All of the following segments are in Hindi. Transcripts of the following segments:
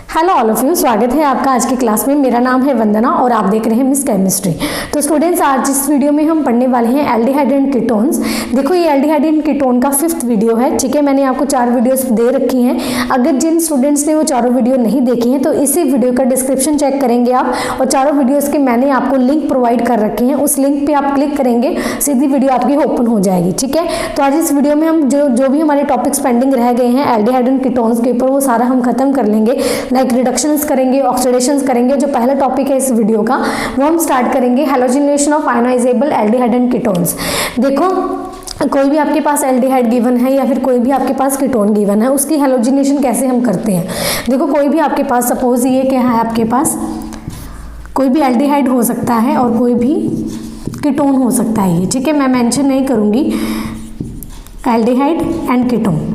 हेलो ऑल ऑफ यू, स्वागत है आपका आज की क्लास में। मेरा नाम है वंदना और आप देख रहे हैं मिस केमिस्ट्री। तो स्टूडेंट्स, आज इस वीडियो में हम पढ़ने वाले हैं एल्डिहाइड एंड कीटोन्स। देखो, ये एल्डिहाइड एंड कीटोन का 5th वीडियो है, ठीक है। मैंने आपको 4 वीडियोस दे रखी हैं। अगर जिन स्टूडेंट्स ने वो चारों वीडियो नहीं देखी हैं तो इसी वीडियो का डिस्क्रिप्शन चेक करेंगे आप, और चारों वीडियोज़ के मैंने आपको लिंक प्रोवाइड कर रखे हैं। उस लिंक पर आप क्लिक करेंगे, सीधी वीडियो आपकी ओपन हो जाएगी, ठीक है। तो आज इस वीडियो में हम जो भी हमारे टॉपिक्स पेंडिंग रह गए हैं एल्डिहाइड एंड कीटोन्स के ऊपर, वो सारा हम खत्म कर लेंगे। लाइक रिडक्शंस करेंगे, ऑक्सीडेशंस करेंगे। जो पहला टॉपिक है इस वीडियो का वो हम स्टार्ट करेंगे, halogenation of ionisable aldehyde and ketones. देखो, कोई भी आपके पास एल्डिहाइड गिवन है या फिर कोई भी आपके पास कीटोन गिवन है, उसकी हैलोजिनेशन कैसे हम करते हैं। देखो, कोई भी आपके पास, सपोज ये क्या है, आपके पास कोई भी एल्डिहाइड हो सकता है और कोई भी कीटोन हो सकता है, ये ठीक है। मैं मेंशन नहीं करूंगी एल्डिहाइड एंड कीटोन।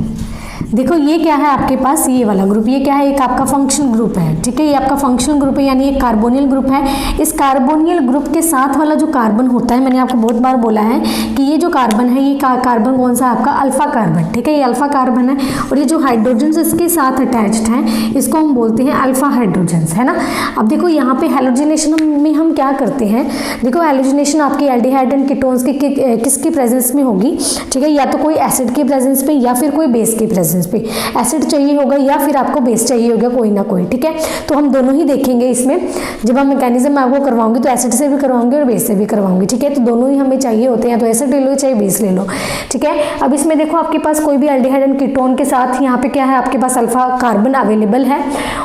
देखो, ये क्या है आपके पास, ये वाला ग्रुप, ये क्या है, एक आपका फंक्शनल ग्रुप है, ठीक है। ये आपका फंक्शनल ग्रुप है, यानी एक कार्बोनियल ग्रुप है। इस कार्बोनियल ग्रुप के साथ वाला जो कार्बन होता है, मैंने आपको बहुत बार बोला है कि ये जो कार्बन है, ये कार्बन कौन सा आपका, अल्फा कार्बन, ठीक है। ये अल्फा कार्बन है, और ये जो हाइड्रोजन इसके साथ अटैच्ड हैं, इसको हम बोलते हैं अल्फा हाइड्रोजन्स, है ना। अब देखो, यहाँ पे हैलोजिनेशन में हम क्या करते हैं। देखो, हैलोजिनेशन आपकी एल्डिहाइड एंड कीटोन्स की किसकी प्रेजेंस में होगी, ठीक है। या तो कोई एसिड की प्रेजेंस पे या फिर कोई बेस की प्रेजेंस पे। एसिड चाहिए होगा या फिर आपको बेस चाहिए होगा, कोई ना कोई, ठीक है। तो हम दोनों ही देखेंगे इसमें। जब हम मैकेनिज्म आपको करवाऊंगी तो एसिड से भी करवाऊंगी और बेस से भी करवाऊंगी, ठीक है। तो दोनों ही हमें चाहिए होते हैं, तो एसिड ले लो चाहे बेस ले लो, ठीक है। अब इसमें देखो, आपके पास कोई भी एल्डिहाइड एंड कीटोन के साथ यहाँ पे क्या है, आपके पास अल्फा कार्बन अवेलेबल है,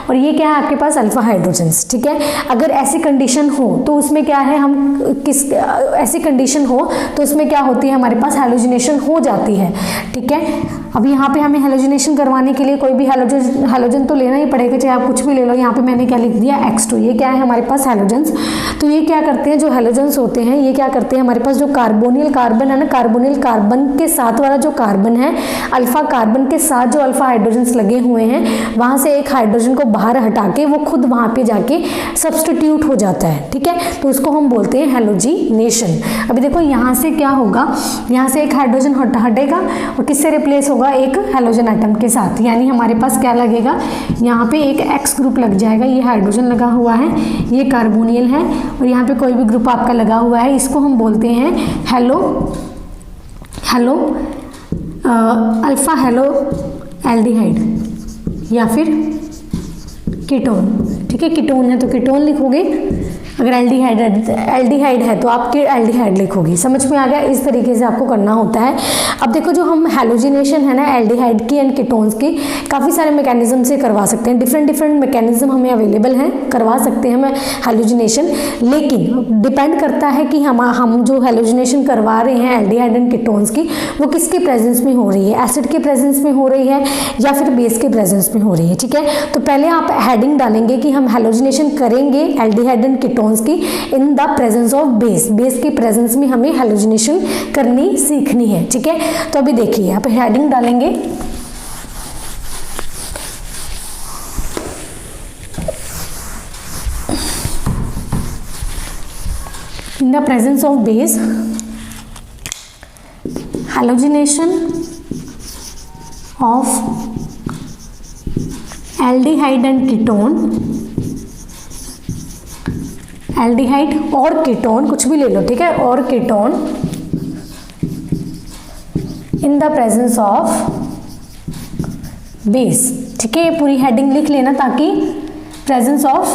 और ये क्या है आपके पास अल्फा हाइड्रोजन्स, ठीक है। अगर ऐसी कंडीशन हो तो उसमें क्या है, हम ऐसी कंडीशन हो तो उसमें क्या होती है, हमारे पास हैलोजिनेशन हो जाती है, ठीक है। अब यहाँ पे हमें हैलोजिनेशन करवाने के लिए कोई भी हैलोजन तो लेना ही पड़ेगा, चाहे आप कुछ भी ले लो। यहाँ पे मैंने क्या लिख दिया, X2। ये क्या है हमारे पास, हैलोजन्स। तो ये क्या करते हैं, जो हैलोजन्स होते हैं ये क्या करते हैं, हमारे पास जो कार्बोनियल कार्बन है ना, कार्बोनियल कार्बन के साथ वाला जो कार्बन है, अल्फा कार्बन के साथ जो अल्फा हाइड्रोजन्स लगे हुए हैं, वहां से एक हाइड्रोजन को बाहर हटा के वो खुद वहां पे जाके सब्स्टिट्यूट हो जाता है, ठीक है। तो उसको हम बोलते हैं हैलोजिनेशन। अभी देखो, यहाँ से क्या होगा, यहाँ से एक हाइड्रोजन हटेगा और किससे रिप्लेस होगा, एक हैलोजन एटम के साथ। यानी हमारे पास क्या लगेगा, यहाँ पे एक X ग्रुप लग जाएगा। ये हाइड्रोजन लगा हुआ है, ये कार्बोनियल है, और यहाँ पे कोई भी ग्रुप आपका लगा हुआ है, इसको हम बोलते हैं अल्फा हेलो एल्डिहाइड या फिर कीटोन, ठीक है। कीटोन है तो कीटोन लिखोगे, अगर एल्डिहाइड है तो आप एल्डिहाइड लिखोगे। समझ में आ गया, इस तरीके से आपको करना होता है। अब देखो, जो हम हैलोजिनेशन है ना एल्डिहाइड की एंड कीटोन्स की, काफ़ी सारे मैकेनिज्म से करवा सकते हैं। डिफरेंट मैकेनिज्म हमें अवेलेबल हैं, करवा सकते हैं हम हैलोजिनेशन। लेकिन डिपेंड करता है कि हम जो हैलोजिनेशन करवा रहे हैं एल्डिहाइड एंड कीटोन्स की, वो किसके प्रेजेंस में हो रही है, एसिड के प्रेजेंस में हो रही है या फिर बेस के प्रेजेंस में हो रही है, ठीक है। तो पहले आप हेडिंग डालेंगे कि हम हैलोजिनेशन करेंगे एल्डिहाइड एंड कीटोन्स की in the presence of base. Base की प्रेजेंस में हमें हैलोजिनेशन करनी सीखनी है, ठीक है। तो अभी देखिए, आप हेडिंग डालेंगे in the presence of base, halogenation of aldehyde and ketone, aldehyde और कीटोन, कुछ भी ले लो, ठीक है, और ketone in the presence of base, ठीक है। ये पूरी हेडिंग लिख लेना ताकि प्रेजेंस ऑफ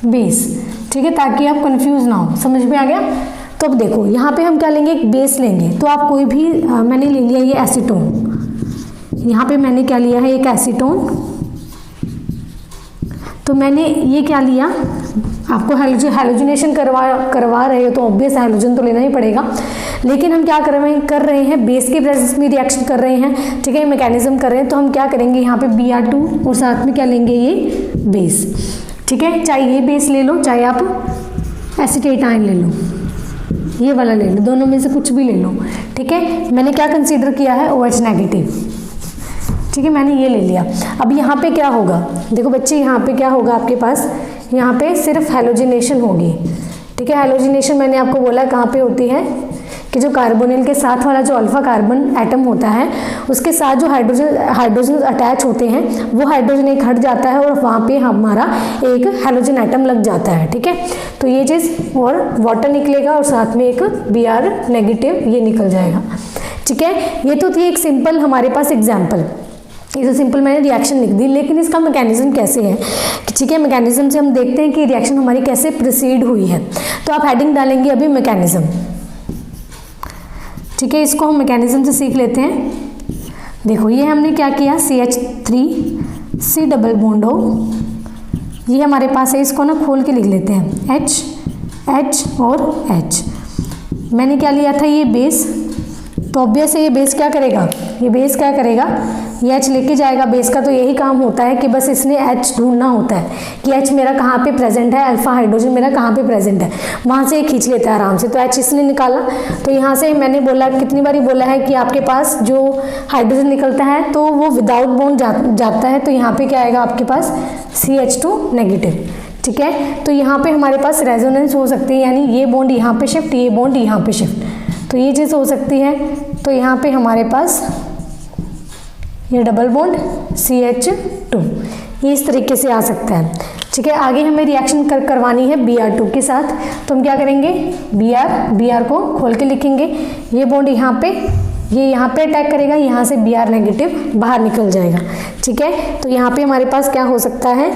बेस, ठीक है, ताकि आप कंफ्यूज ना हो। समझ में आ गया। तो अब देखो, यहाँ पे हम क्या लेंगे, एक बेस लेंगे। तो आप कोई भी मैंने ले लिया ये एसीटोन, यहाँ पे मैंने क्या लिया है, एक एसीटोन। तो मैंने ये क्या लिया, आपको हैलोजिनेशन करवा रहे हो तो ऑब्वियस हैलोजन तो लेना ही पड़ेगा। लेकिन हम क्या कर रहे हैं, बेस के प्रेजेंस में रिएक्शन कर रहे हैं, ठीक है, मैकेनिज्म कर रहे हैं। तो हम क्या करेंगे, यहाँ पे Br2 और साथ में क्या लेंगे, ये बेस, ठीक है। चाहे ये बेस ले लो, चाहे आप एसीटेट आयन ले लो, ये वाला ले लो, दोनों में से कुछ भी ले लो, ठीक है। मैंने क्या कंसीडर किया है, OH नेगेटिव, ठीक है, मैंने ये ले लिया। अब यहाँ पे क्या होगा, देखो बच्चे, यहाँ पे क्या होगा आपके पास, यहाँ पे सिर्फ हैलोजिनेशन होगी, ठीक है। हैलोजिनेशन मैंने आपको बोला कहाँ पे होती है, कि जो कार्बोनिल के साथ वाला जो अल्फा कार्बन एटम होता है उसके साथ जो हाइड्रोजन अटैच होते हैं वो हाइड्रोजन एक हट जाता है और वहाँ पे हमारा एक हैलोजन एटम लग जाता है, ठीक है। तो ये चीज़ और वाटर निकलेगा और साथ में एक Br नेगेटिव ये निकल जाएगा, ठीक है। ये तो थी एक सिंपल हमारे पास एग्जाम्पल, ये तो सिंपल मैंने रिएक्शन लिख दी, लेकिन इसका मैकेनिज्म कैसे है, ठीक है। मैकेनिज्म से हम देखते हैं कि रिएक्शन हमारी कैसे प्रोसीड हुई है। तो आप हेडिंग डालेंगे अभी मैकेनिज्म, ठीक है। इसको हम मैकेनिज्म से सीख लेते हैं। देखो ये हमने क्या किया, CH3 डबल बॉन्ड हो, ये हमारे पास है, इसको ना खोल के लिख लेते हैं H और H। मैंने क्या लिया था, ये बेस, तो ऑब्वियस है ये बेस क्या करेगा, ये बेस क्या करेगा, ये H लेके जाएगा। बेस का तो यही काम होता है कि बस इसने H ढूंढना होता है कि H मेरा कहाँ पे प्रेजेंट है, अल्फा हाइड्रोजन मेरा कहाँ पे प्रेजेंट है, वहाँ से ये खींच लेता है आराम से। तो H इसने निकाला, तो यहाँ से मैंने बोला, कितनी बारी बोला है कि आपके पास जो हाइड्रोजन निकलता है तो वो विदाउट बॉन्ड जाता है, तो यहाँ पे क्या आएगा आपके पास CH2 नेगेटिव, ठीक है। तो यहाँ पे हमारे पास रेजोनेंस हो सकती है, यानी ये बॉन्ड यहाँ पे शिफ्ट, ये बॉन्ड यहाँ पे शिफ्ट, तो ये चीज़ हो सकती है। तो यहाँ पे हमारे पास ये डबल बॉन्ड CH2 ये इस तरीके से आ सकता है, ठीक है। आगे हमें रिएक्शन करवानी है Br2 के साथ, तो हम क्या करेंगे, Br को खोल के लिखेंगे, ये बॉन्ड यहाँ पे, ये यहाँ पे अटैक करेगा, यहाँ से Br नेगेटिव बाहर निकल जाएगा, ठीक है। तो यहाँ पे हमारे पास क्या हो सकता है,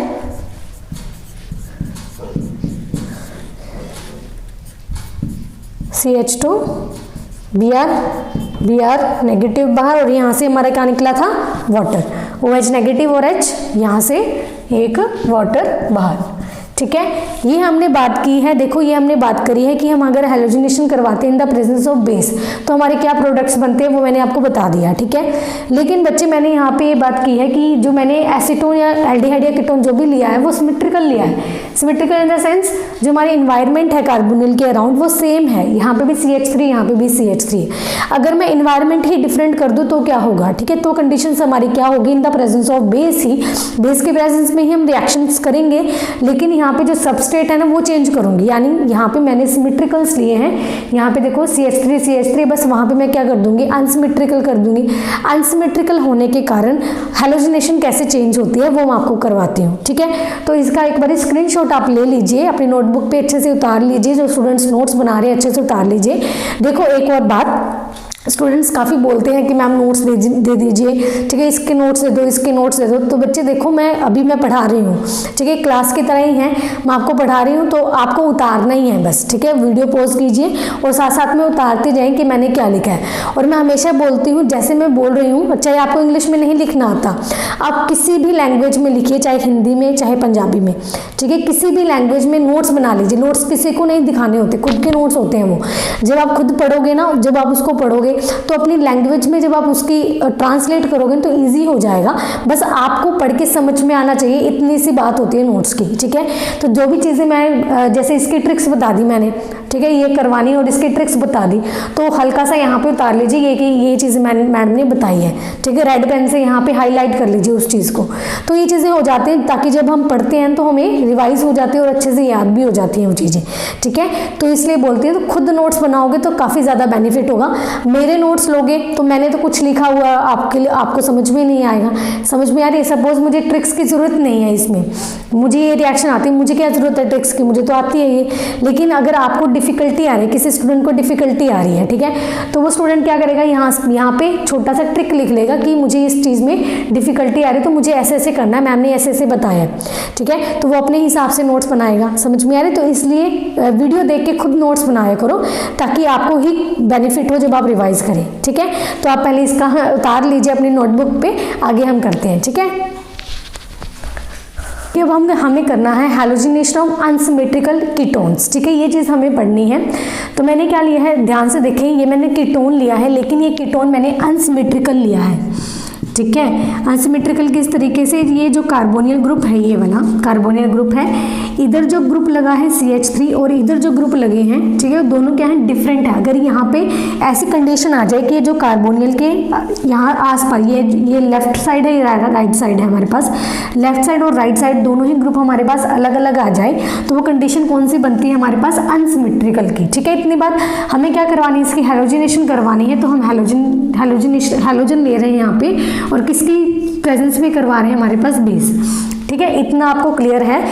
CH2 Br नेगेटिव बाहर, और यहाँ से हमारा क्या निकला था, वाटर, OH नेगेटिव और H यहाँ से एक वाटर बाहर, ठीक है। ये हमने बात की है, देखो ये हमने बात करी है कि हम अगर हैलोजिनेशन करवाते हैं in the presence of base तो हमारे क्या प्रोडक्ट्स बनते हैं, वो मैंने आपको बता दिया, ठीक है। लेकिन बच्चे मैंने यहाँ पे ये बात की है कि जो मैंने एसीटोन या एल्डिहाइड या कीटोन जो भी लिया है वो सिमेट्रिकल लिया है। सिमेट्रिकल इन द सेंस जो हमारे इन्वायरमेंट है कार्बोनिल के अराउंड वो सेम है, यहाँ पे भी CH3 यहाँ पे भी CH3। अगर मैं इन्वायरमेंट ही डिफरेंट कर दूँ तो क्या होगा, ठीक है। तो कंडीशन हमारी क्या होगी, in the presence of base he, base के प्रेजेंस में ही हम रिएक्शंस करेंगे, लेकिन यहाँ पे जो सबस्ट्रेट है ना वो चेंज करूंगी। यानी यहाँ पे मैंने सिमेट्रिकल्स लिए हैं, यहाँ पे देखो CH3 बस वहाँ पे मैं क्या कर दूंगी, अनसिमेट्रिकल कर दूंगी। अनसिमेट्रिकल होने के कारण हैलोजिनेशन कैसे चेंज होती है वो मैं आपको करवाती हूँ, ठीक है। तो इसका एक बार स्क्रीनशॉट आप ले लीजिए, अपनी नोटबुक पे अच्छे से उतार लीजिए, जो स्टूडेंट्स नोट्स बना रहे हैं अच्छे से उतार लीजिए। देखो एक और बात, स्टूडेंट्स काफ़ी बोलते हैं कि मैम नोट्स दे दीजिए, ठीक है, इसके नोट्स दे दो, इसके नोट्स दे दो। तो बच्चे देखो मैं पढ़ा रही हूँ, ठीक है, क्लास की तरह ही है, मैं आपको पढ़ा रही हूँ, तो आपको उतारना ही है बस, ठीक है। वीडियो पॉज कीजिए और साथ साथ में उतारते जाएं कि मैंने क्या लिखा है। और मैं हमेशा बोलती हूँ, जैसे मैं बोल रही हूँ, चाहे आपको इंग्लिश में नहीं लिखना आता, आप किसी भी लैंग्वेज में लिखिए, चाहे हिंदी में चाहे पंजाबी में, ठीक है, किसी भी लैंग्वेज में नोट्स बना लीजिए। नोट्स किसी को नहीं दिखाने होते, खुद के नोट्स होते हैं वो। जब आप खुद पढ़ोगे ना, जब आप उसको पढ़ोगे तो अपनी लैंग्वेज में जब आप उसकी ट्रांसलेट करोगे तो इजी हो जाएगा। बस आपको पढ़ के समझ में आना चाहिए, इतनी सी बात होती है नोट्स की, ठीक है। तो जो भी चीज़ें मैं जैसे इसकी ट्रिक्स बता दी मैंने, ठीक है, ये करवानी और इसकी ट्रिक्स बता दी, तो हल्का सा यहाँ पे उतार लीजिए ये कि ये चीज़ें मैडम ने बताई है, ठीक है। रेड पेन से यहाँ पे हाईलाइट कर लीजिए उस चीज़ को, तो ये चीज़ें हो जाती हैं ताकि जब हम पढ़ते हैं तो हमें रिवाइज हो जाती है और अच्छे से याद भी हो जाती हैं वो चीज़ें, ठीक है। तो इसलिए बोलती है, तो खुद नोट्स बनाओगे तो काफ़ी ज़्यादा बेनिफिट होगा। मेरे नोट्स लोगे तो मैंने तो कुछ लिखा हुआ आपको समझ में नहीं आएगा। समझ में आ रही है, सपोज मुझे ट्रिक्स की ज़रूरत नहीं है, इसमें मुझे ये रिएक्शन आती है, मुझे क्या ज़रूरत है ट्रिक्स की, मुझे तो आती है ये। लेकिन अगर आपको डिफिकल्टी आ रही है, किसी स्टूडेंट को डिफिकल्टी आ रही है, ठीक है, तो वो स्टूडेंट क्या करेगा, यहाँ पे छोटा सा ट्रिक लिख लेगा कि मुझे इस चीज़ में डिफिकल्टी आ रही है तो मुझे ऐसे ऐसे करना है, मैम ने ऐसे ऐसे बताया, ठीक है। तो वो अपने हिसाब से नोट्स बनाएगा। समझ में आ रही है? तो इसलिए वीडियो देख के खुद नोट्स बनाया करो ताकि आपको ही बेनिफिट हो जब आप रिवाइज करें, ठीक है। तो आप पहले इसका उतार लीजिए अपनी नोटबुक पे, आगे हम करते हैं, ठीक है। कि अब हमें करना है हैलोजिनेशन ऑफ अनसिमेट्रिकल कीटोन्स, ठीक है, ये चीज़ हमें पढ़नी है। तो मैंने क्या लिया है, ध्यान से देखें, ये मैंने कीटोन लिया है, लेकिन ये कीटोन मैंने अनसिमेट्रिकल लिया है, ठीक है। अनसिमेट्रिकल किस तरीके से, ये जो कार्बोनियल ग्रुप है, ये वाला कार्बोनियल ग्रुप है, इधर जो ग्रुप लगा है CH3 और इधर जो ग्रुप लगे हैं, ठीक है, दोनों क्या है, डिफरेंट है। अगर यहाँ पे ऐसी कंडीशन आ जाए कि ये जो कार्बोनियल के यहाँ आसपास ये लेफ्ट साइड है, ये राइट साइड है, हमारे पास लेफ्ट साइड और राइट साइड दोनों ही ग्रुप हमारे पास अलग अलग आ जाए, तो वो कंडीशन कौन सी बनती है हमारे पास, अनसिमेट्रिकल की। ठीक है, इतनी बात हमें क्या करवानी है, इसकी हैलोजिनेशन करवानी है, तो हम हैलोजन ले रहे हैं यहाँ पे, और किसकी प्रेजेंस में करवा रहे हैं, हमारे पास बेस। ठीक है, इतना आपको क्लियर है।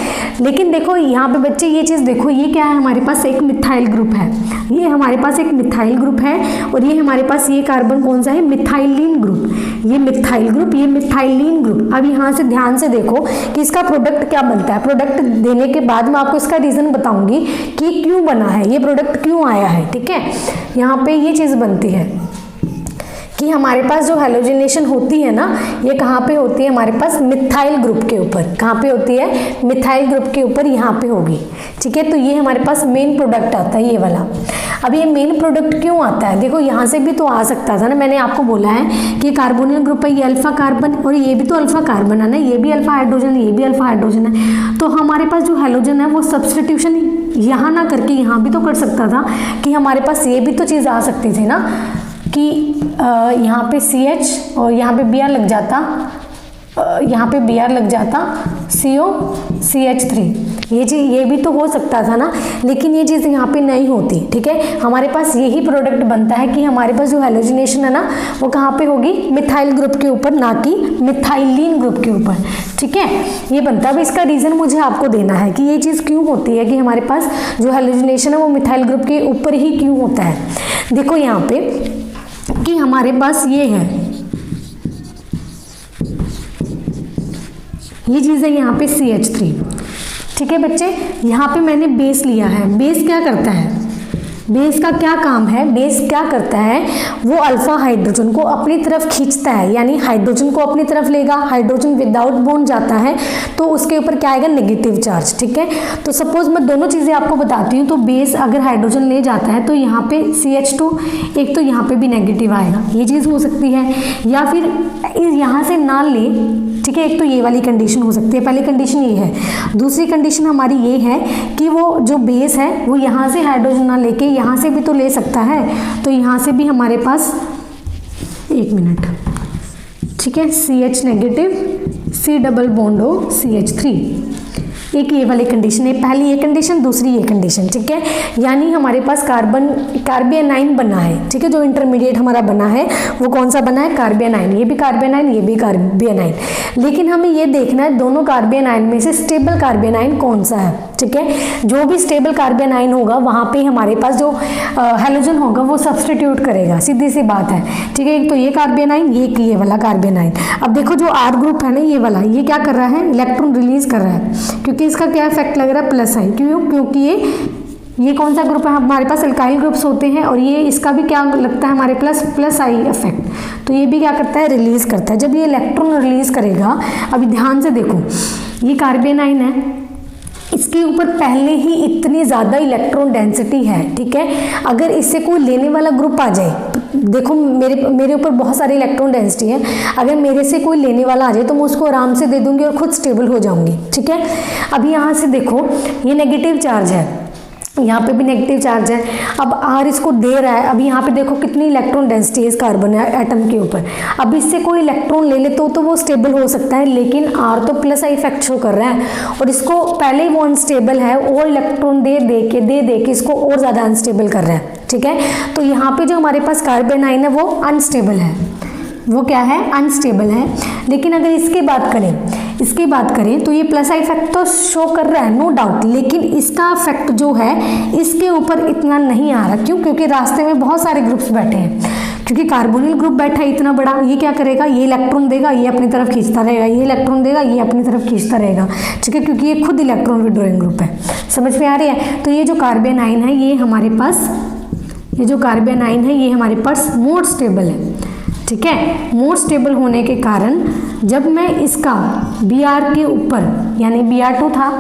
लेकिन देखो यहाँ पे बच्चे ये चीज़ देखो, ये क्या है, हमारे पास एक मिथाइल ग्रुप है, ये हमारे पास एक मिथाइल ग्रुप है, और ये हमारे पास ये कार्बन कौन सा है, मिथाइलिन ग्रुप, ये मिथाइल ग्रुप, ये मिथाइलिन ग्रुप। अब यहाँ से ध्यान से देखो कि इसका प्रोडक्ट क्या बनता है। प्रोडक्ट देने के बाद मैं आपको इसका रीज़न बताऊंगी कि क्यों बना है, ये प्रोडक्ट क्यों आया है। ठीक है, यहाँ पे ये चीज़ बनती है कि हमारे पास जो हैलोजिनेशन होती है ना, ये कहाँ पे होती है, हमारे पास मिथाइल ग्रुप के ऊपर। कहाँ पे होती है, मिथाइल ग्रुप के ऊपर, यहाँ पे होगी। ठीक है, तो ये हमारे पास मेन प्रोडक्ट आता है, ये वाला। अब ये मेन प्रोडक्ट क्यों आता है, देखो यहाँ से भी तो आ सकता था ना, मैंने आपको बोला है कि कार्बोनियल ग्रुप है, ये अल्फा कार्बन, और ये भी तो अल्फा कार्बन है ना, ये भी अल्फा हाइड्रोजन, ये भी अल्फा हाइड्रोजन है। तो हमारे पास जो हैलोजन है वो सब्सटीट्यूशन यहाँ ना करके यहाँ भी तो कर सकता था, कि हमारे पास ये भी तो चीज़ आ सकती थी ना, कि यहाँ पे CH और यहाँ पे Br लग जाता, यहाँ पे Br लग जाता, CO CH3, ये भी तो हो सकता था ना, लेकिन ये चीज़ यहाँ पे नहीं होती। ठीक है, हमारे पास यही प्रोडक्ट बनता है कि हमारे पास जो हैलोजिनेशन है ना, वो कहाँ पे होगी, मिथाइल ग्रुप के ऊपर, ना कि मिथाइलिन ग्रुप के ऊपर। ठीक है, ये बनता है। अब इसका रीज़न मुझे आपको देना है कि ये चीज़ क्यों होती है, कि हमारे पास जो हैलोजिनेशन है वो मिथाइल ग्रुप के ऊपर ही क्यों होता है। देखो यहाँ पे कि हमारे पास ये है, ये चीज़ है यहाँ पे CH3। ठीक है बच्चे, यहाँ पे मैंने बेस लिया है। बेस क्या करता है, बेस का क्या काम है, बेस क्या करता है, वो अल्फा हाइड्रोजन को अपनी तरफ खींचता है, यानी हाइड्रोजन को अपनी तरफ लेगा। हाइड्रोजन विदाउट बॉन्ड जाता है तो उसके ऊपर क्या आएगा, नेगेटिव चार्ज। ठीक है, तो सपोज मैं दोनों चीज़ें आपको बताती हूँ। तो बेस अगर हाइड्रोजन ले जाता है तो यहाँ पे CH2, एक तो यहाँ पे भी नेगेटिव आएगा, ये चीज़ हो सकती है, या फिर यहाँ से ना ले। ठीक है, एक तो ये वाली कंडीशन हो सकती है, पहली कंडीशन ये है। दूसरी कंडीशन हमारी ये है कि वो जो बेस है वो यहाँ से हाइड्रोजन ना लेके यहाँ से भी तो ले सकता है, तो यहाँ से भी हमारे पास, एक मिनट, ठीक है, CH negative, C double bond हो CH3, एक ये वाली कंडीशन है, पहली ये कंडीशन, दूसरी ये कंडीशन। ठीक है, यानी हमारे पास कार्बियनाइन बना है। ठीक है, जो इंटरमीडिएट हमारा बना है वो कौन सा बना है, कार्बियनाइन। ये भी कार्बियनाइन, ये भी कार्बियनाइन। लेकिन हमें ये देखना है दोनों कार्बियनाइन में से स्टेबल कार्बियनाइन कौन सा है। ठीक है, जो भी स्टेबल कार्बियनाइन होगा वहाँ पे हमारे पास जो हैलोजन होगा वो सब्सटीट्यूट करेगा, सीधी सी बात है। ठीक है, एक तो ये कार्बियनाइन, ये वाला कार्बियनाइन। अब देखो जो R ग्रुप है ना, ये वाला, ये क्या कर रहा है, इलेक्ट्रॉन रिलीज कर रहा है, क्योंकि इसका क्या इफेक्ट लग रहा है, प्लस साइन। क्यों, क्योंकि ये कौन सा ग्रुप है, हमारे पास अल्काइल ग्रुप्स होते हैं, और ये इसका भी क्या लगता है हमारे प्लस आई इफेक्ट, तो ये भी क्या करता है, रिलीज करता है। जब ये इलेक्ट्रॉन रिलीज करेगा, अभी ध्यान से देखो, ये कार्बियनाइन है, इसके ऊपर पहले ही इतनी ज़्यादा इलेक्ट्रॉन डेंसिटी है। ठीक है, अगर इससे कोई लेने वाला ग्रुप आ जाए, देखो मेरे ऊपर बहुत सारी इलेक्ट्रॉन डेंसिटी है, अगर मेरे से कोई लेने वाला आ जाए तो मैं उसको आराम से दे दूंगी और खुद स्टेबल हो जाऊंगी। ठीक है, अभी यहाँ से देखो, ये नेगेटिव चार्ज है, यहाँ पे भी नेगेटिव चार्ज है। अब R इसको दे रहा है, अब यहाँ पे देखो कितनी इलेक्ट्रॉन डेंसिटी है इस कार्बन एटम के ऊपर। अब इससे कोई इलेक्ट्रॉन ले ले तो वो स्टेबल हो सकता है, लेकिन R तो प्लस आई इफेक्ट शो कर रहा है, और इसको पहले ही वो अनस्टेबल है, और इलेक्ट्रॉन दे दे के इसको और ज़्यादा अनस्टेबल कर रहा है। ठीक है, तो यहाँ पे जो हमारे पास कार्बियनाइन है वो अनस्टेबल है, वो क्या है, अनस्टेबल है। लेकिन अगर इसकी बात करें तो ये प्लस आई इफेक्ट तो शो कर रहा है, नो डाउट, लेकिन इसका इफेक्ट जो है इसके ऊपर इतना नहीं आ रहा। क्यों, क्योंकि रास्ते में बहुत सारे ग्रुप्स बैठे हैं, क्योंकि कार्बोनिल ग्रुप बैठा है इतना बड़ा, ये क्या करेगा, ये इलेक्ट्रॉन देगा, ये अपनी तरफ खींचता रहेगा, ये इलेक्ट्रॉन देगा, ये अपनी तरफ खींचता रहेगा। ठीक है, क्योंकि ये खुद इलेक्ट्रॉन विड्रॉइंग ग्रुप है। समझ में आ रही है। तो ये जो कार्बियनाइन है, ये हमारे पास, ये जो कार्बियनाइन है ये हमारे पास मोर स्टेबल है। ठीक है, मोर स्टेबल होने के कारण जब मैं इसका Br के ऊपर, यानी Br2 था,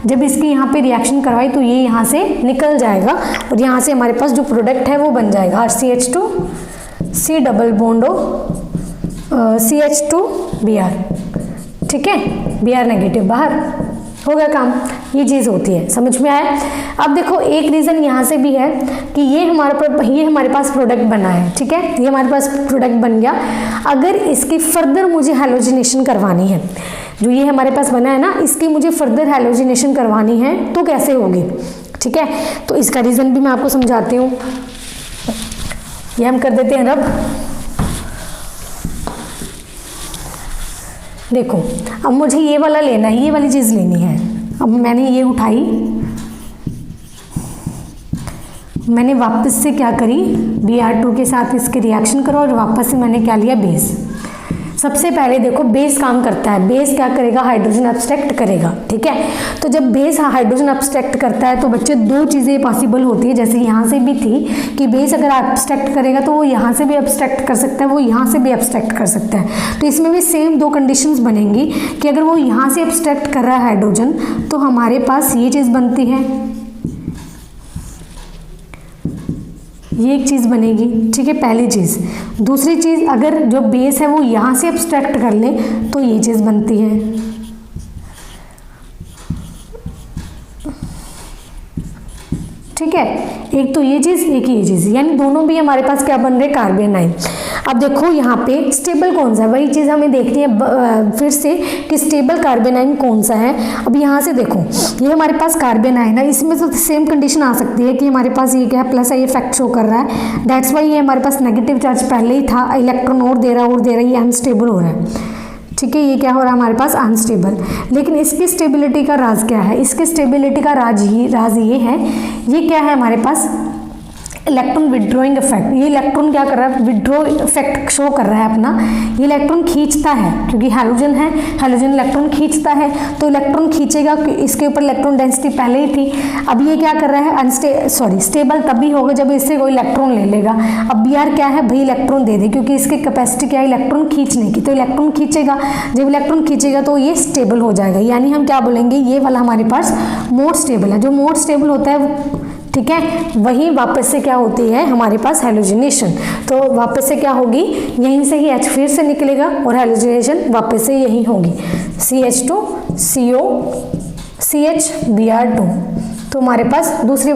जब इसकी यहाँ पे रिएक्शन करवाई तो ये यहाँ से निकल जाएगा, और यहाँ से हमारे पास जो प्रोडक्ट है वो बन जाएगा RCH2, C double bond O CH2Br, ठीक है, Br नेगेटिव बाहर हो गया काम। ये चीज़ होती है, समझ में आया। अब देखो एक रीज़न यहाँ से भी है कि ये हमारे पास प्रोडक्ट बना है, ठीक है, ये हमारे पास प्रोडक्ट बन गया। अगर इसकी फर्दर मुझे हैलोजिनेशन करवानी है, जो ये हमारे पास बना है ना, इसकी मुझे फर्दर हैलोजिनेशन करवानी है तो कैसे होगी, ठीक है। तो इसका रीज़न भी मैं आपको समझाती हूँ। ये हम कर देते हैं रब। देखो अब मुझे ये वाला लेना है, ये वाली चीज़ लेनी है। अब मैंने ये उठाई, मैंने वापस से क्या करी, Br2 के साथ इसके रिएक्शन करो और वापस से मैंने क्या लिया, बेस। सबसे पहले देखो बेस काम करता है, बेस क्या करेगा, हाइड्रोजन एब्स्ट्रैक्ट करेगा, ठीक है। तो जब बेस हाइड्रोजन एब्स्ट्रैक्ट करता है तो बच्चे दो चीज़ें पॉसिबल होती है, जैसे यहाँ से भी थी कि बेस अगर एब्स्ट्रैक्ट करेगा तो वो यहाँ से भी एब्स्ट्रैक्ट कर सकता है, वो यहाँ से भी एब्स्ट्रैक्ट कर सकता है। तो इसमें भी सेम दो कंडीशंस बनेंगी कि अगर वो यहाँ से एब्स्ट्रैक्ट कर रहा है हाइड्रोजन तो हमारे पास ये चीज़ बनती है, ये एक चीज़ बनेगी, ठीक है, पहली चीज़। दूसरी चीज़, अगर जो बेस है वो यहाँ से एब्स्ट्रैक्ट कर ले तो ये चीज़ बनती है, ठीक है। एक तो ये चीज़, एक ये चीज़, यानी दोनों भी हमारे पास क्या बन रहे, कार्बन आयन। अब देखो यहाँ पे स्टेबल कौन सा है, वही चीज़ हमें देखनी है फिर से कि स्टेबल कार्बन आयन कौन सा है। अब यहाँ से देखो ये हमारे पास कार्बन आयन है, इसमें तो सेम कंडीशन आ सकती है कि हमारे पास ये क्या है, प्लस ये इफेक्ट शो कर रहा है, दैट्स वाई ये हमारे पास नेगेटिव चार्ज पहले ही था, इलेक्ट्रॉन और दे रहा ये अनस्टेबल हो रहा है, ठीक है। ये क्या हो रहा है हमारे पास, अनस्टेबल। लेकिन इसकी स्टेबिलिटी का राज क्या है, इसके स्टेबिलिटी का राज ये है, ये क्या है हमारे पास, इलेक्ट्रॉन विड्रॉइंग इफेक्ट। ये इलेक्ट्रॉन क्या कर रहा है, विड्रॉ इफेक्ट शो कर रहा है अपना, ये इलेक्ट्रॉन खींचता है क्योंकि हैलोजन है, हैलोजन इलेक्ट्रॉन खींचता है, तो इलेक्ट्रॉन खींचेगा, इसके ऊपर इलेक्ट्रॉन डेंसिटी पहले ही थी। अब ये क्या कर रहा है, स्टेबल तभी होगा जब इससे कोई इलेक्ट्रॉन ले लेगा। अब Br क्या है भाई, इलेक्ट्रॉन दे दे, क्योंकि इसकी कैपेसिटी क्या है, इलेक्ट्रॉन खींचने की, तो इलेक्ट्रॉन खींचेगा, जब इलेक्ट्रॉन खींचेगा तो ये स्टेबल हो जाएगा, यानी हम क्या बोलेंगे, ये वाला हमारे पास मोर स्टेबल है। जो मोर स्टेबल होता है, ठीक है, वही वापस से क्या होती है हमारे पास, हैलोजिनेशन। तो वापस से क्या होगी, यहीं से ही H फिर से निकलेगा और हैलोजिनेशन वापस से यही होगी, CH2CO CH Br2। तो हमारे पास दूसरी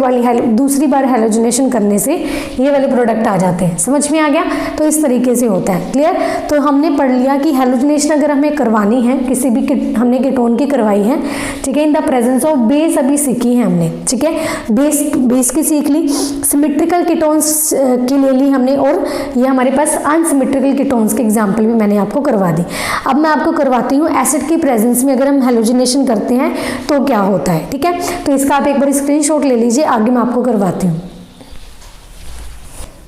बार हैलोजिनेशन करने से ये वाले प्रोडक्ट आ जाते हैं, समझ में आ गया। तो इस तरीके से होता है, क्लियर। तो हमने पढ़ लिया कि हैलोजिनेशन अगर हमें करवानी है, किसी भी हमने कीटोन की करवाई है, ठीक है, in the presence of base अभी सीखी है हमने, ठीक है, बेस की सीख ली, सिमेट्रिकल कीटोन्स की ले ली हमने, और ये हमारे पास अनसिमेट्रिकल कीटोन्स के एग्जाम्पल भी मैंने आपको करवा दी। अब मैं आपको करवाती हूँ एसिड की प्रेजेंस में अगर हम हैलोजिनेशन करते हैं तो क्या होता है, ठीक है। तो इसका आप एक स्क्रीनशॉट ले लीजिए, आगे मैं आपको करवाती हूँ।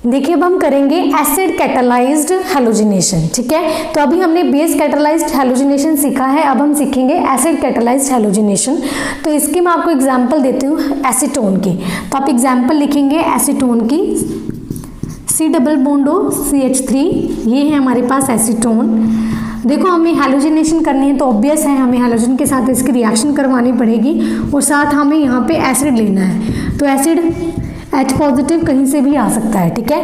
देखिए अब हम करेंगे एसिड कैटालाइज्ड हैलोजिनेशन, ठीक है। तो अभी हमने बेस कैटालाइज्ड हैलोजिनेशन सीखा है, अब हम सीखेंगे एसिड कैटालाइज्ड हैलोजिनेशन। तो इसकी मैं आपको एग्जांपल देती हूँ एसीटोन की। तो आप एग्जांपल लिखेंगे एसीटोन की, C double bond O CH3, ये है हमारे पास एसीटोन। देखो हमें हैलोजिनेशन करनी है तो ऑब्वियस है हमें हैलोजन के साथ इसकी रिएक्शन करवानी पड़ेगी और साथ हमें यहाँ पे एसिड लेना है। तो एसिड H पॉजिटिव कहीं से भी आ सकता है, ठीक है।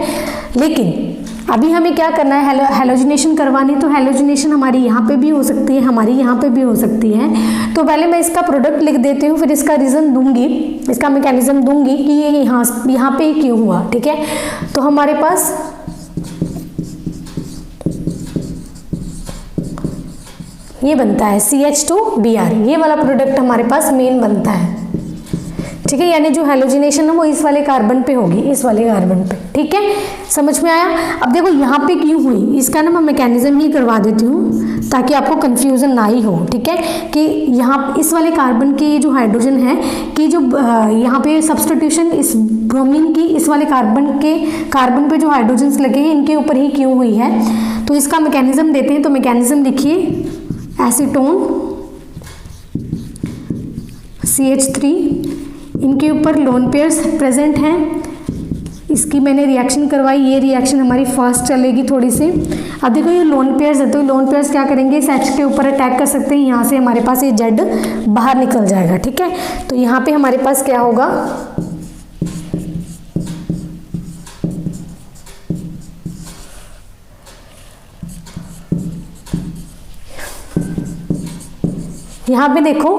लेकिन अभी हमें क्या करना है, हैलोजिनेशन करवानी, तो हैलोजिनेशन हमारी यहाँ पे भी हो सकती है, हमारी यहाँ पे भी हो सकती है। तो पहले मैं इसका प्रोडक्ट लिख देती हूँ, फिर इसका रीज़न दूंगी, इसका मैकेनिज्म दूंगी कि ये यहाँ पे ही क्यों हुआ, ठीक है। तो हमारे पास ये बनता है CH2Br, ये वाला प्रोडक्ट हमारे पास मेन बनता है, ठीक है। यानी जो हैलोजिनेशन है वो इस वाले कार्बन पे होगी, इस वाले कार्बन पे, ठीक है, समझ में आया। अब देखो यहाँ पे क्यों हुई, इसका ना मैं मैकेनिज्म ही करवा देती हूँ ताकि आपको कंफ्यूजन ना ही हो, ठीक है। कि यहाँ इस वाले कार्बन की जो हाइड्रोजन है कि जो यहाँ पे सब्स्टिट्यूशन इस ब्रोमीन की इस वाले कार्बन पे जो हाइड्रोजन्स लगे हैं इनके ऊपर ही क्यों हुई है। तो इसका मैकेनिज्म देते हैं। तो मैकेनिज्म देखिए, एसीटोन CH3, इनके ऊपर लोन पेयर्स प्रेजेंट हैं, इसकी मैंने रिएक्शन करवाई, ये रिएक्शन हमारी फास्ट चलेगी थोड़ी सी। अब देखो ये लोन पेयर्स है, तो लोन पेयर्स क्या करेंगे, इस H के ऊपर अटैक कर सकते हैं, यहाँ से हमारे पास ये Z बाहर निकल जाएगा, ठीक है। तो यहाँ पे हमारे पास क्या होगा, यहाँ पे देखो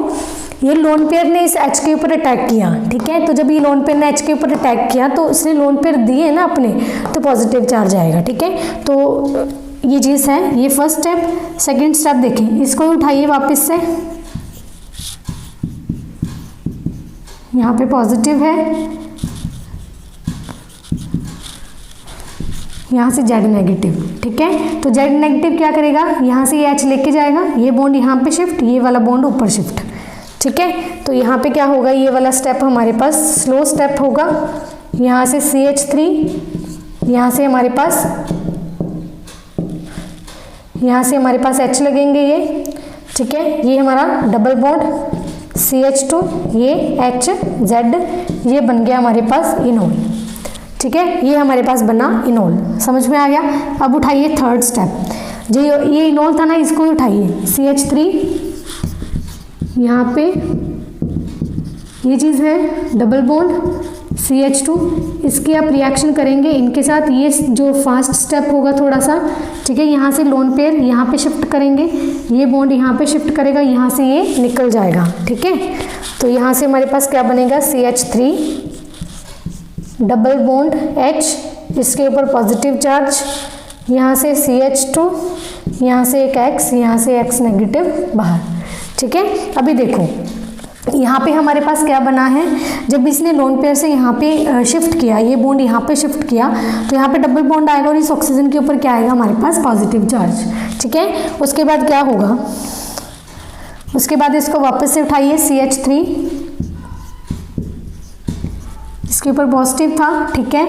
ये लोन पेयर ने इस H के ऊपर अटैक किया, ठीक है। तो जब ये लोन पेयर ने H के ऊपर अटैक किया तो इसने लोन पेयर दिए ना अपने, तो पॉजिटिव चार्ज आएगा, ठीक है। तो ये चीज़ है, ये फर्स्ट स्टेप। सेकंड स्टेप देखें, इसको उठाइए वापस से, यहाँ पे पॉजिटिव है, यहाँ से Z नेगेटिव, ठीक है। तो Z नेगेटिव क्या करेगा, यहाँ से ये H लेके जाएगा, ये बॉन्ड यहाँ पे शिफ्ट, ये वाला बॉन्ड ऊपर शिफ्ट, ठीक है। तो यहाँ पे क्या होगा, ये वाला स्टेप हमारे पास स्लो स्टेप होगा। यहाँ से CH3, यहाँ से हमारे पास H लगेंगे ये, ठीक है। ये हमारा डबल बॉन्ड CH2, ये H Z, ये बन गया हमारे पास इनोल, ठीक है। ये हमारे पास बना इनोल, समझ में आ गया। अब उठाइए थर्ड स्टेप, जो ये इनोल था ना, इसको उठाइए, CH3, यहाँ पे ये चीज़ है डबल बॉन्ड CH2, इसकी आप रिएक्शन करेंगे इनके साथ। ये जो फास्ट स्टेप होगा थोड़ा सा, ठीक है। यहाँ से लोन पेयर यहाँ पे शिफ्ट करेंगे, ये बॉन्ड यहाँ पे शिफ्ट करेगा, यहाँ से ये निकल जाएगा, ठीक है। तो यहाँ से हमारे पास क्या बनेगा, CH3 डबल बॉन्ड H, इसके ऊपर पॉजिटिव चार्ज, यहाँ से CH2, यहाँ से एक X, यहाँ से X नेगेटिव बाहर, ठीक है। अभी देखो यहाँ पे हमारे पास क्या बना है, जब इसने लोन पेयर से यहाँ पे शिफ्ट किया, ये बॉन्ड यहाँ पे शिफ्ट किया, तो यहाँ पे डबल बॉन्ड आएगा और इस ऑक्सीजन के ऊपर क्या आएगा, हमारे पास पॉजिटिव चार्ज, ठीक है। उसके बाद क्या होगा, उसके बाद इसको वापस से उठाइए, CH3, इसके ऊपर पॉजिटिव था, ठीक है।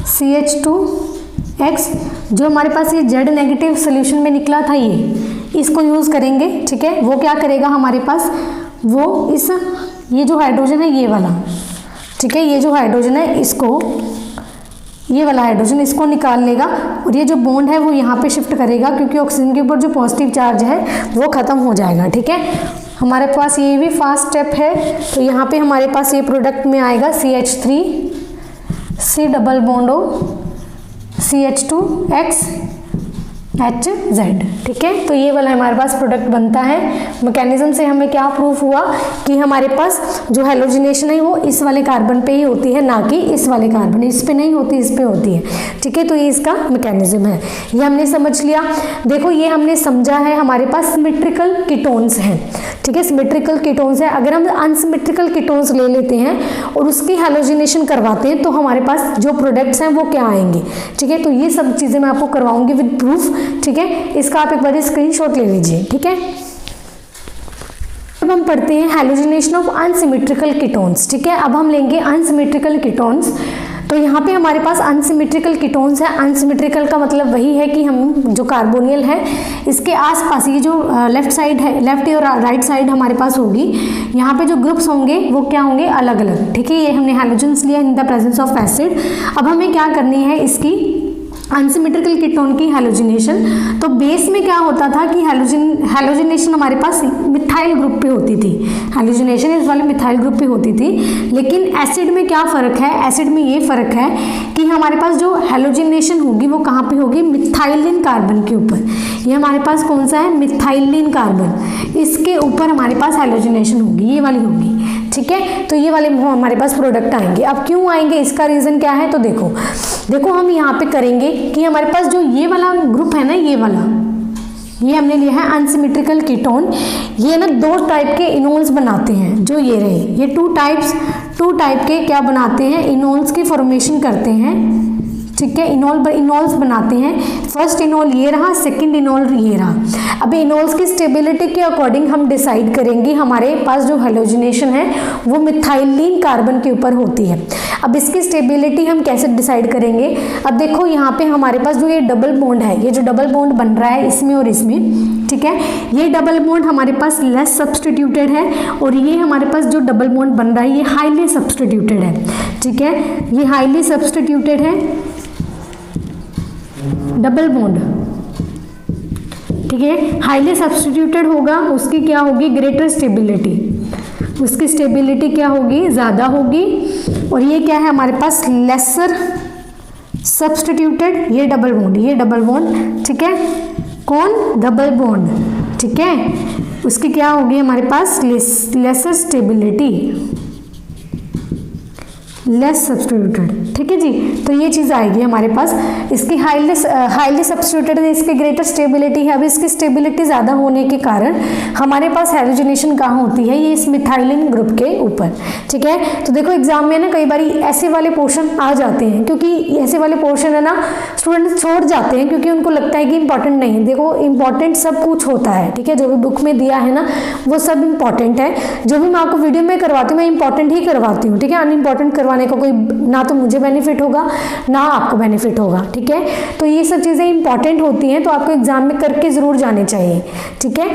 CH2X, जो हमारे पास ये Z नेगेटिव सोल्यूशन में निकला था, ये इसको यूज़ करेंगे, ठीक है। वो क्या करेगा हमारे पास, वो इस ये जो हाइड्रोजन है ये वाला, ठीक है, ये जो हाइड्रोजन है इसको, ये वाला हाइड्रोजन इसको निकाल लेगा और ये जो बॉन्ड है वो यहाँ पे शिफ्ट करेगा, क्योंकि ऑक्सीजन के ऊपर जो पॉजिटिव चार्ज है वो ख़त्म हो जाएगा, ठीक है। हमारे पास ये भी फास्ट स्टेप है, तो यहाँ पे हमारे पास ये प्रोडक्ट में आएगा CH3 C double bond O CH2X HZ, ठीक है। तो ये वाला हमारे पास प्रोडक्ट बनता है। मैकेनिज्म से हमें क्या प्रूफ हुआ कि हमारे पास जो हेलोजिनेशन है वो इस वाले कार्बन पे ही होती है, ना कि इस वाले कार्बन, इस पे नहीं होती, इस पे होती है, ठीक है। तो ये इसका मैकेनिज्म है, ये हमने समझ लिया। देखो ये हमने समझा है, हमारे पास सिमेट्रिकल कीटोन्स हैं, ठीक है, सिमेट्रिकल कीटोन्स है। अगर हम अनसिमेट्रिकल कीटोन्स ले लेते हैं और उसकी हेलोजिनेशन करवाते हैं तो हमारे पास जो प्रोडक्ट्स हैं वो क्या आएंगे, ठीक है। तो ये सब चीज़ें मैं आपको करवाऊंगी विद प्रूफ, ठीक है। इसका आप एक बार स्क्रीनशॉट ले लीजिए, ठीक है। अब हम पढ़ते हैं हेलोजिनेशन ऑफ अनसिमेट्रिकल कीटोन्स, ठीक है। अब हम लेंगे अनसिमेट्रिकल कीटोन्स। तो यहाँ पे हमारे पास अनसिमेट्रिकल कीटोन्स है। अनसिमेट्रिकल का मतलब वही है कि हम जो कार्बोनियल है इसके आसपास ये जो लेफ्ट साइड है, लेफ्ट और राइट साइड हमारे पास होगी, यहाँ पे जो ग्रुप्स होंगे वो क्या होंगे, अलग अलग, ठीक है। ये हमने हेलोजन्स लिया in the presence of acid. अब हमें क्या करनी है इसकी अनसिमेट्रिकल कीटोन की हेलोजिनेशन। तो बेस में क्या होता था कि हेलोजिनेशन हमारे पास मिथाइल ग्रुप पे होती थी, हेलोजिनेशन इस वाले मिथाइल ग्रुप पे होती थी। लेकिन एसिड में क्या फ़र्क है, एसिड में ये फ़र्क है कि हमारे पास जो हेलोजिनेशन होगी वो कहाँ पे होगी, मिथाइलिन कार्बन के ऊपर। ये हमारे पास कौन सा है, मिथाइलिन कार्बन, इसके ऊपर हमारे पास हेलोजिनेशन होगी, ये वाली होगी, ठीक है। तो ये वाले हमारे पास प्रोडक्ट आएंगे। अब क्यों आएंगे, इसका रीज़न क्या है, तो देखो हम यहाँ पे करेंगे कि हमारे पास जो ये वाला ग्रुप है ना, ये वाला, ये हमने लिया है अनसिमेट्रिकल कीटोन। ये ना दो टाइप के इनोल्स बनाते हैं, जो ये रहे, ये टू टाइप के क्या बनाते हैं, इनोल्स की फॉर्मेशन करते हैं, ठीक है। इनोल्स बनाते हैं। फर्स्ट इनोल ये रहा, सेकंड इनोल ये रहा। अब इनोल्स की स्टेबिलिटी के अकॉर्डिंग हम डिसाइड करेंगे हमारे पास जो हेलोजिनेशन है वो मिथाइलिन कार्बन के ऊपर होती है। अब इसकी स्टेबिलिटी हम कैसे डिसाइड करेंगे, अब देखो यहाँ पे हमारे पास जो ये डबल बॉन्ड है, ये जो डबल बॉन्ड बन रहा है इसमें और इसमें, ठीक है, ये डबल बॉन्ड हमारे पास लेस सब्सटीट्यूटेड है और ये हमारे पास जो डबल बॉन्ड बन रहा है ये हाईली सब्सटीट्यूटेड है, ठीक है। ये हाईली सब्सटीट्यूटेड है डबल बॉन्ड, ठीक है। हाईली सब्सटीट्यूटेड होगा, उसकी क्या होगी, ग्रेटर स्टेबिलिटी, उसकी स्टेबिलिटी क्या होगी, ज़्यादा होगी। और ये क्या है हमारे पास, लेसर सब्सटीट्यूटेड, ये डबल बॉन्ड, ठीक है। कौन, डबल बॉन्ड, ठीक है, उसकी क्या होगी हमारे पास लेसर स्टेबिलिटी, लेस सब्स्टिट्यूटेड, ठीक है जी। तो ये चीज़ आएगी हमारे पास। इसकी हाईली सब्स्टिट्यूटेड है, इसकी ग्रेटर स्टेबिलिटी है। अब इसकी स्टेबिलिटी ज़्यादा होने के कारण हमारे पास हेलोजनेशन कहाँ होती है, ये इस मिथाइलिन ग्रुप के ऊपर, ठीक है। तो देखो एग्जाम में ना कई बार ऐसे वाले पोर्शन आ जाते हैं, क्योंकि ऐसे वाले पोर्शन है ना स्टूडेंट छोड़ जाते हैं क्योंकि उनको लगता है कि इंपॉर्टेंट नहीं है। देखो इंपॉर्टेंट सब कुछ होता है, ठीक है, जो भी बुक में दिया है ना वो सब इंपॉर्टेंट है। जो भी मैं आपको वीडियो में करवाती हूँ मैं इंपॉर्टेंट ही करवाती हूँ, ठीक है। अनइम्पॉर्टेंट करवाने का कोई ना तो मुझे बेनिफिट होगा ना आपको बेनिफिट होगा, ठीक है। तो ये सब चीज़ें इंपॉर्टेंट होती हैं, तो आपको एग्जाम में करके ज़रूर जाने चाहिए, ठीक है।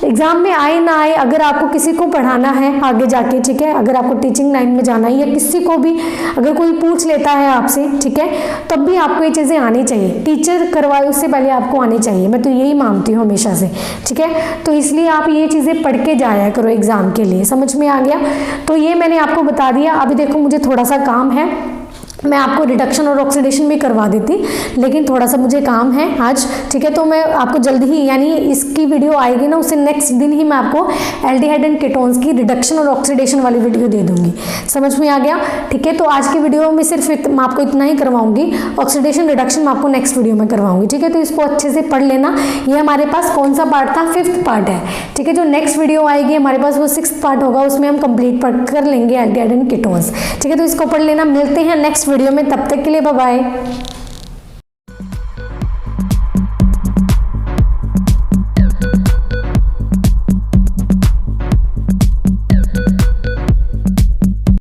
एग्जाम में आए ना आए, अगर आपको किसी को पढ़ाना है आगे जाके, ठीक है, अगर आपको टीचिंग लाइन में जाना है या किसी को भी अगर कोई पूछ लेता है आपसे, ठीक है, तब भी आपको ये चीज़ें आनी चाहिए। टीचर करवाए उससे पहले आपको आनी चाहिए, मैं तो यही मानती हूँ हमेशा से, ठीक है। तो इसलिए आप ये चीज़ें पढ़ के जाया करो एग्जाम के लिए, समझ में आ गया। तो ये मैंने आपको बता दिया। अभी देखो मुझे थोड़ा सा काम है, मैं आपको रिडक्शन और ऑक्सीडेशन भी करवा देती, लेकिन थोड़ा सा मुझे काम है आज, ठीक है। तो मैं आपको जल्दी ही, यानी इसकी वीडियो आएगी ना उससे नेक्स्ट दिन ही मैं आपको एल्डिहाइड एंड कीटोन्स की रिडक्शन और ऑक्सीडेशन वाली वीडियो दे दूंगी, समझ में आ गया, ठीक है। तो आज की वीडियो में सिर्फ मैं आपको इतना ही करवाऊंगी, ऑक्सीडेशन रिडक्शन मैं आपको नेक्स्ट वीडियो में करवाऊंगी, ठीक है। तो इसको अच्छे से पढ़ लेना। ये हमारे पास कौन सा पार्ट था, 5th पार्ट है, ठीक है। जो नेक्स्ट वीडियो आएगी हमारे पास वो 6th पार्ट होगा, उसमें हम कंप्लीट कर लेंगे एल्डिहाइड एंड कीटोन्स, ठीक है। तो इसको पढ़ लेना। मिलते हैं नेक्स्ट वीडियो में, तब तक के लिए बाय बाय।